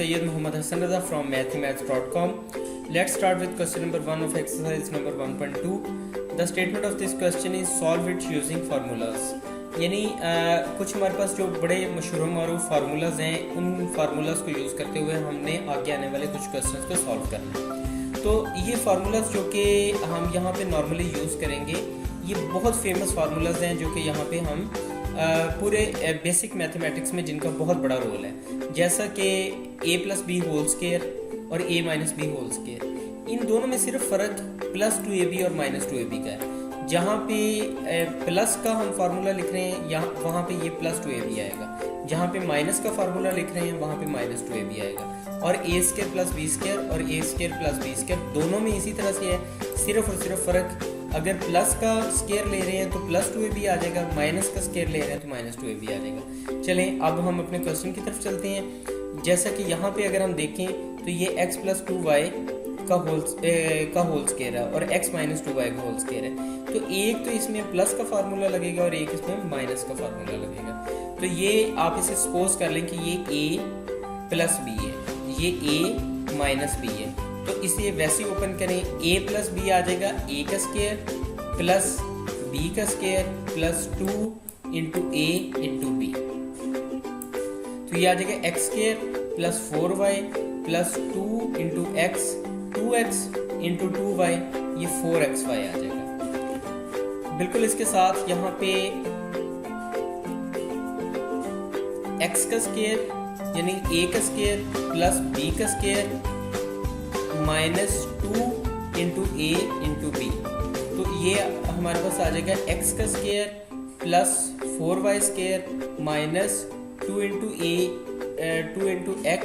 Sayyid Muhammad Hassan Raza from mathemaths.com. Let's start with question number 1 of exercise number 1.2. The statement of this question is solve it using formulas. यानी कुछ हमारे पास जो बड़े मशहूर मारूफ formulas हैं, उन formulas को यूज़ करते हुए हमने आगे आने वाले कुछ क्वेश्चंस को सॉल्व करना है। तो ये फार्मूलाज जो कि हम यहाँ पे नॉर्मली यूज़ करेंगे, ये बहुत फेमस फार्मूलाज हैं जो कि यहाँ पे हम पूरे बेसिक मैथमेटिक्स में जिनका बहुत बड़ा रोल है, जैसा कि a+b होल स्क्वायर और a - b होल स्क्वायर। इन दोनों में सिर्फ फ़र्क +2ab और -2ab का है। जहाँ पे प्लस का हम फार्मूला लिख रहे हैं यहाँ वहाँ पे ये +2ab आएगा, जहाँ पे माइनस का फार्मूला लिख रहे हैं वहाँ पे -2ab आएगा। और a² + b² और a² + b² दोनों में इसी तरह से है। सिर्फ और सिर्फ फ़र्क, अगर प्लस का स्क्वायर ले रहे हैं तो +2ab आ जाएगा, माइनस का स्क्वायर ले रहे हैं तो -2ab आ जाएगा। चलें अब हम अपने क्वेश्चन की तरफ चलते हैं। जैसा कि यहाँ पे अगर हम देखें तो ये x + 2y का होल स्क्वायर है और x - 2y का होल स्क्वायर है। तो एक तो इसमें प्लस का फार्मूला लगेगा और एक इसमें माइनस का फार्मूला लगेगा। तो ये आप इसे सपोज कर लें कि ये a + b है, ये a - b है। तो इसे वैसे ओपन करें, a + b आ जाएगा a का स्क्वायर प्लस b का स्क्वायर प्लस 2 × a × b। तो ये आ जाएगा x² + 4y plus 2 × x, 2x × 2y, ये 4xy आ जाएगा। बिल्कुल इसके साथ यहाँ पे x का स्क्वायर यानी a का स्क्वायर प्लस b का स्क्वायर -2 × a × b। तो ये हमारे पास आ जाएगा x का square plus 4y² -2 × a 2 × x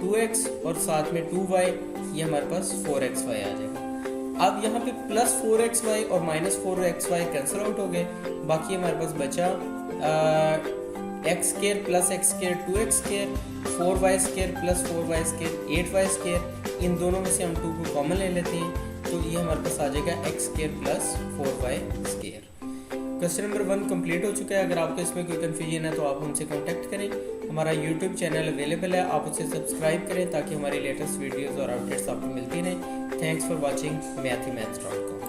2x और साथ में 2y, ये हमारे पास 4xy आ जाएगा। अब यहाँ पे +4xy और -4xy कैंसिल आउट हो गए, बाकी हमारे पास बचा x² + x² 2x², 4y² + 4y² 8y²। इन दोनों में से हम 2 को कॉमन ले लेते हैं, तो ये हमारे पास आ जाएगा x² + 4y²। Question number 1 complete हो चुका है। अगर आपको इसमें कोई कन्फ्यूजन है तो आप हमसे कांटेक्ट करें। हमारा यूट्यूब चैनल अवेलेबल है, आप उसे सब्सक्राइब करें ताकि हमारी लेटेस्ट वीडियोस और अपडेट्स आपको मिलती रहें। Thanks for watching mathemaths.com।